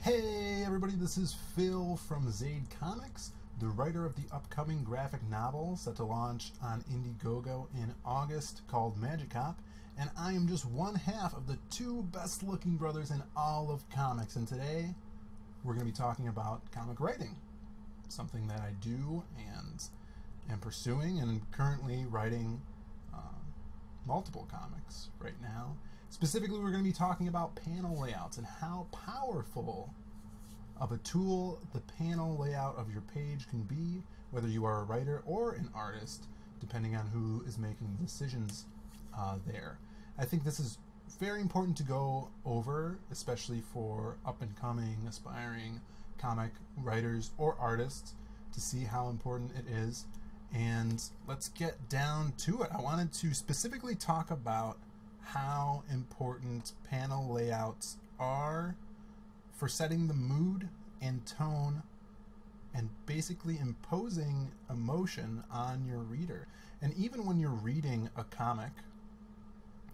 Hey everybody, this is Phil from Zaid Comics, the writer of the upcoming graphic novel set to launch on Indiegogo in August called Magic Cop, and I am just one half of the two best looking brothers in all of comics, and today we're going to be talking about comic writing, something that I do and am pursuing and currently writing multiple comics right now. Specifically, we're going to be talking about panel layouts and how powerful of a tool the panel layout of your page can be, whether you are a writer or an artist, depending on who is making the decisions there. I think this is very important to go over, especially for up-and-coming, aspiring comic writers or artists, to see how important it is. And let's get down to it. I wanted to specifically talk about how important panel layouts are for setting the mood and tone and basically imposing emotion on your reader. And even when you're reading a comic,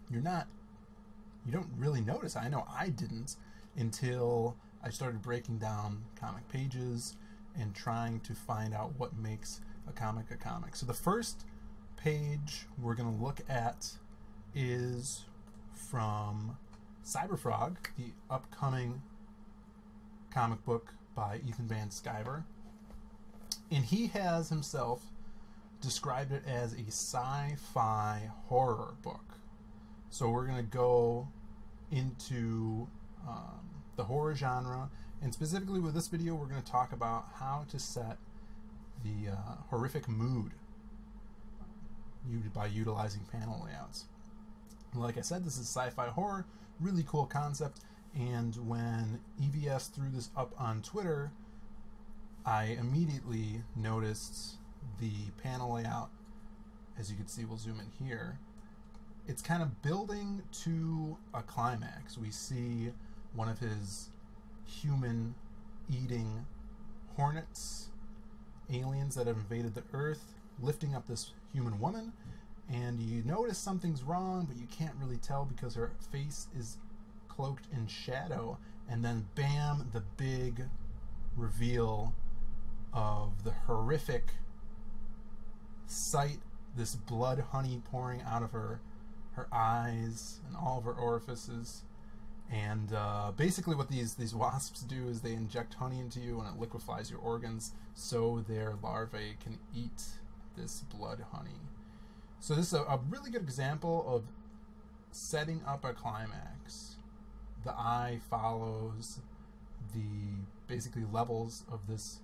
you don't really notice. I know I didn't until I started breaking down comic pages and trying to find out what makes a comic a comic. So the first page we're going to look at is from Cyberfrog, the upcoming comic book by Ethan Van Sciver. And he has himself described it as a sci-fi horror book. So we're going to go into the horror genre, and specifically with this video we're going to talk about how to set the horrific mood by utilizing panel layouts. Like I said, this is sci-fi horror, really cool concept, and when EVS threw this up on Twitter, I immediately noticed the panel layout. As you can see, we'll zoom in here. It's kind of building to a climax. We see one of his human-eating hornets, aliens that have invaded the Earth, lifting up this human woman, and you notice something's wrong, but you can't really tell because her face is cloaked in shadow, and then bam, the big reveal of the horrific sight, this blood honey pouring out of her eyes and all of her orifices. And basically what these wasps do is they inject honey into you and it liquefies your organs so their larvae can eat this blood honey. So this is a really good example of setting up a climax. The eye follows the basically levels of this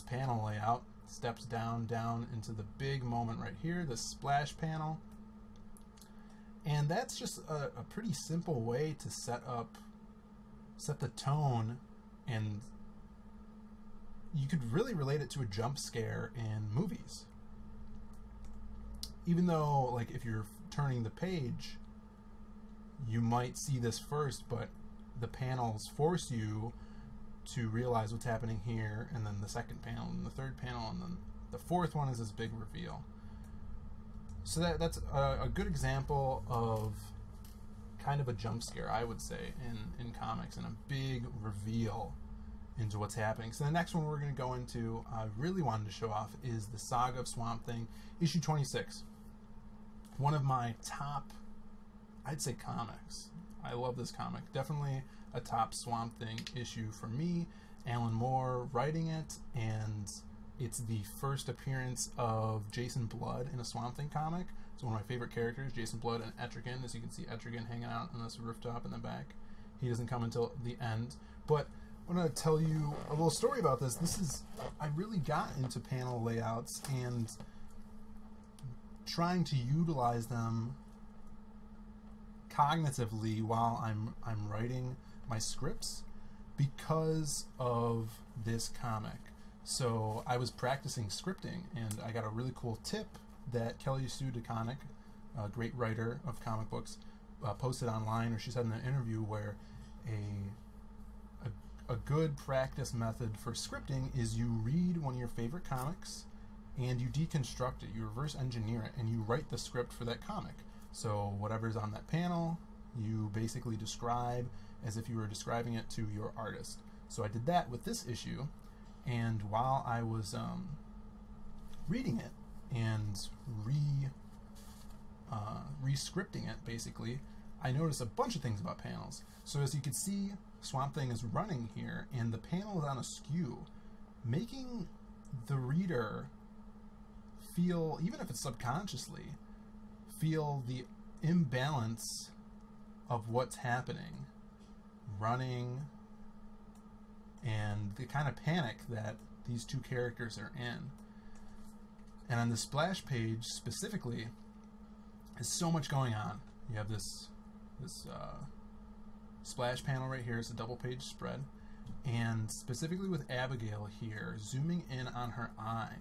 panel layout, steps down into the big moment right here, the splash panel. And that's just a pretty simple way to set the tone, and you could really relate it to a jump scare in movies. Even though, like, if you're turning the page, you might see this first, but the panels force you to realize what's happening here, and then the second panel, and the third panel, and then the fourth one is this big reveal. So that's a good example of kind of a jump scare, I would say, in comics, and a big reveal into what's happening. So the next one we're going to go into, I really wanted to show off, is the Saga of Swamp Thing, issue 26. One of my top, I'd say, comics. I love this comic. Definitely a top Swamp Thing issue for me. Alan Moore writing it, and it's the first appearance of Jason Blood in a Swamp Thing comic. It's one of my favorite characters, Jason Blood and Etrigan. As you can see, Etrigan hanging out on this rooftop in the back. He doesn't come until the end. But I'm going to tell you a little story about this. I really got into panel layouts and trying to utilize them cognitively while I'm writing my scripts because of this comic. So I was practicing scripting, and I got a really cool tip that Kelly Sue DeConnick, a great writer of comic books, posted online, or she said in an interview, where a good practice method for scripting is you read one of your favorite comics and you deconstruct it, you reverse engineer it, and you write the script for that comic. So whatever's on that panel, you basically describe as if you were describing it to your artist. So I did that with this issue, and while I was reading it and re-scripting it, basically, I noticed a bunch of things about panels. So as you can see, Swamp Thing is running here, and the panel is on a skew, making the reader feel, even if it's subconsciously, feel the imbalance of what's happening, running, and the kind of panic that these two characters are in. And on the splash page specifically, there's so much going on. You have this splash panel right here. It's a double page spread, and specifically with Abigail here, zooming in on her eye,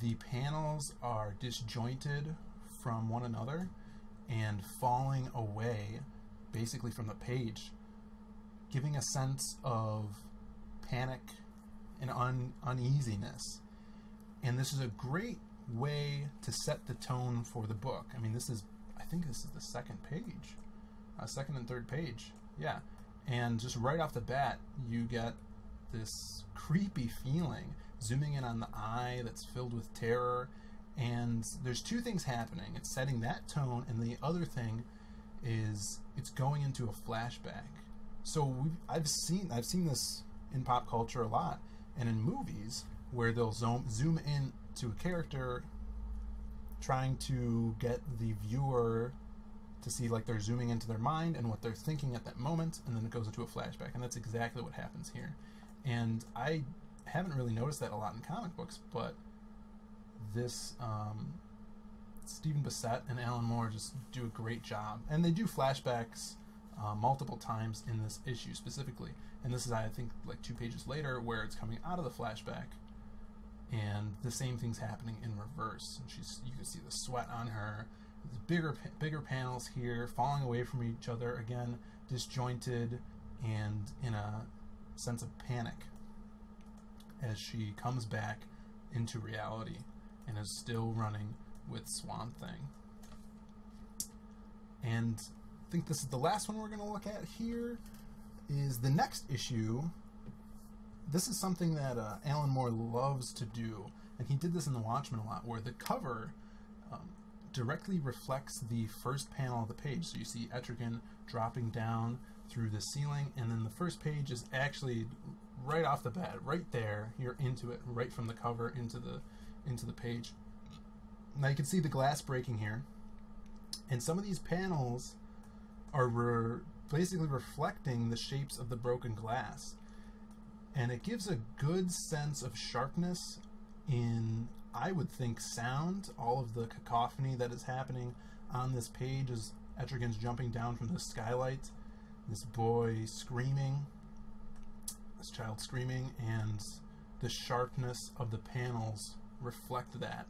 the panels are disjointed from one another and falling away basically from the page, giving a sense of panic and uneasiness. And this is a great way to set the tone for the book. I mean, I think this is the second page, second and third page, yeah. And just right off the bat, you get this creepy feeling, zooming in on the eye that's filled with terror. And there's two things happening. It's setting that tone, and the other thing is it's going into a flashback. So I've seen this in pop culture a lot, and in movies, where they'll zoom in to a character, trying to get the viewer to see, like, they're zooming into their mind and what they're thinking at that moment, and then it goes into a flashback, and that's exactly what happens here. And I haven't really noticed that a lot in comic books, but this Stephen Bissette and Alan Moore just do a great job, and they do flashbacks multiple times in this issue specifically. And this is, I think, like 2 pages later, where it's coming out of the flashback, and the same thing's happening in reverse. And you can see the sweat on her. There's bigger panels here, falling away from each other again, disjointed and in a sense of panic as she comes back into reality and is still running with Swamp Thing. And I think this is the last one we're going to look at here, is the next issue. This is something that Alan Moore loves to do, and he did this in The Watchmen a lot, where the cover directly reflects the first panel of the page. So you see Etrigan dropping down through the ceiling, and then the first page is actually right off the bat, right there. You're into it, right from the cover into the page. Now you can see the glass breaking here, and some of these panels are basically reflecting the shapes of the broken glass, and it gives a good sense of sharpness in, I would think, sound. All of the cacophony that is happening on this page as Etrigan's jumping down from the skylight, this boy screaming, this child screaming, and the sharpness of the panels reflect that.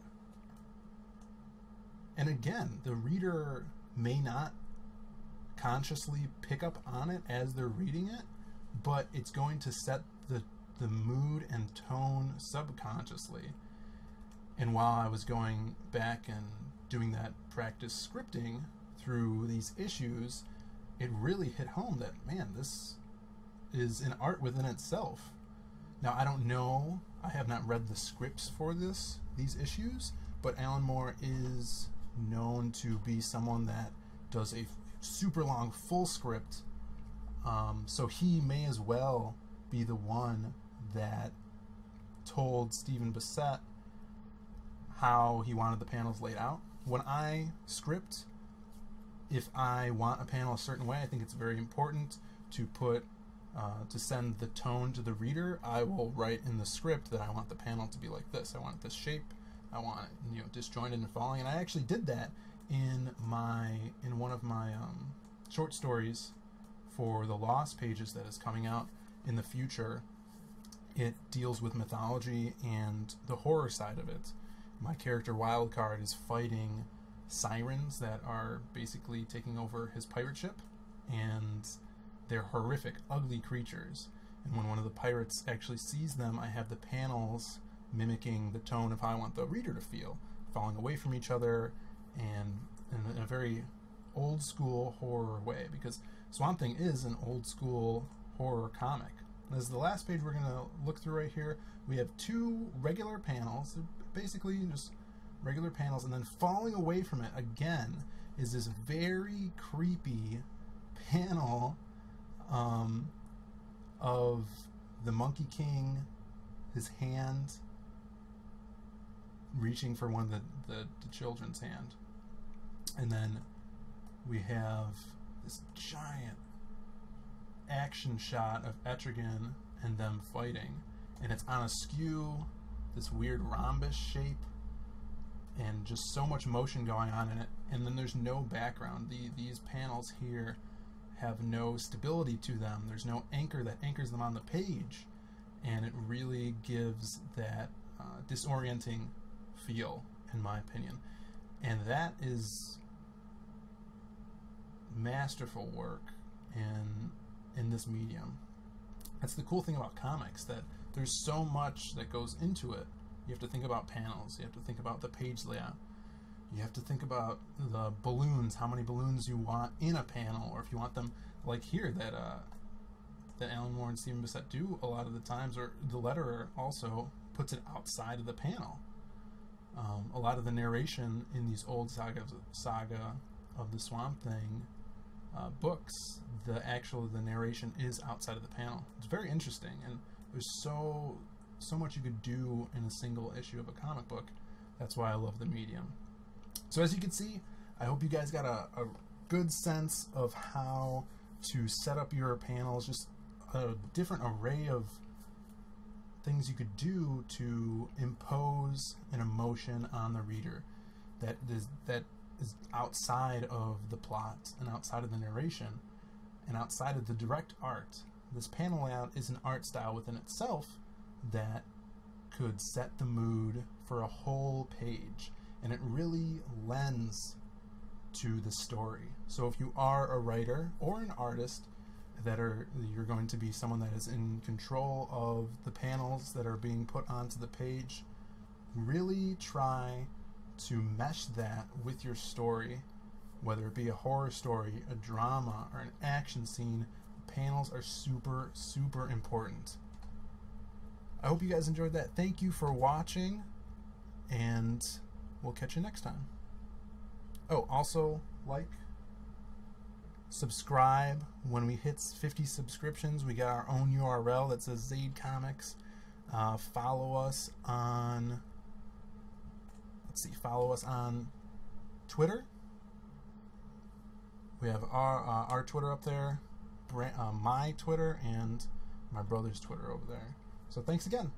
And again, the reader may not consciously pick up on it as they're reading it, but it's going to set the mood and tone subconsciously. And while I was going back and doing that practice scripting through these issues, it really hit home that, man, this is an art within itself. Now, I don't know, I have not read the scripts for these issues, but Alan Moore is known to be someone that does a super long full script, so he may as well be the one that told Stephen Bissette how he wanted the panels laid out. When I script, if I want a panel a certain way, I think it's very important to to send the tone to the reader. I will write in the script that I want the panel to be like this. I want this shape. I want it, disjointed and falling. And I actually did that in one of my short stories for the Lost pages that is coming out in the future. It deals with mythology and the horror side of it. My character Wildcard is fighting sirens that are basically taking over his pirate ship, and they're horrific, ugly creatures. And when one of the pirates actually sees them, I have the panels mimicking the tone of how I want the reader to feel, falling away from each other, and in a very old school horror way, because Swamp Thing is an old school horror comic. This is the last page we're going to look through right here. We have two regular panels, basically just regular panels, and then falling away from it again is this very creepy panel of the Monkey King, his hand reaching for one of the children's hand. And then we have this giant action shot of Etrigan and them fighting, and it's on a skew, this weird rhombus shape, and just so much motion going on in it. And then there's no background. These panels here have no stability to them. There's no anchor that anchors them on the page, and it really gives that disorienting feel, in my opinion. And that is masterful work in this medium. That's the cool thing about comics, that there's so much that goes into it. You have to think about panels, you have to think about the page layout, you have to think about the balloons, how many balloons you want in a panel, or if you want them like here that Alan Moore and Stephen Bissette do a lot of the times, or the letterer also puts it outside of the panel. A lot of the narration in these old Saga of the Swamp Thing books, the narration is outside of the panel. It's very interesting, and there's so much you could do in a single issue of a comic book. That's why I love the medium. So as you can see, I hope you guys got a good sense of how to set up your panels, just a different array of things you could do to impose an emotion on the reader that is outside of the plot and outside of the narration and outside of the direct art. This panel layout is an art style within itself that could set the mood for a whole page, and it really lends to the story. So if you are a writer or an artist you're going to be someone that is in control of the panels that are being put onto the page, really try to mesh that with your story, whether it be a horror story, a drama, or an action scene. Panels are super, super important. I hope you guys enjoyed that. Thank you for watching, and we'll catch you next time. Oh, also, subscribe. When we hit 50 subscriptions, we got our own URL that says Zaid Comics. Follow us on Twitter. We have our Twitter up there, my Twitter, and my brother's Twitter over there. So thanks again.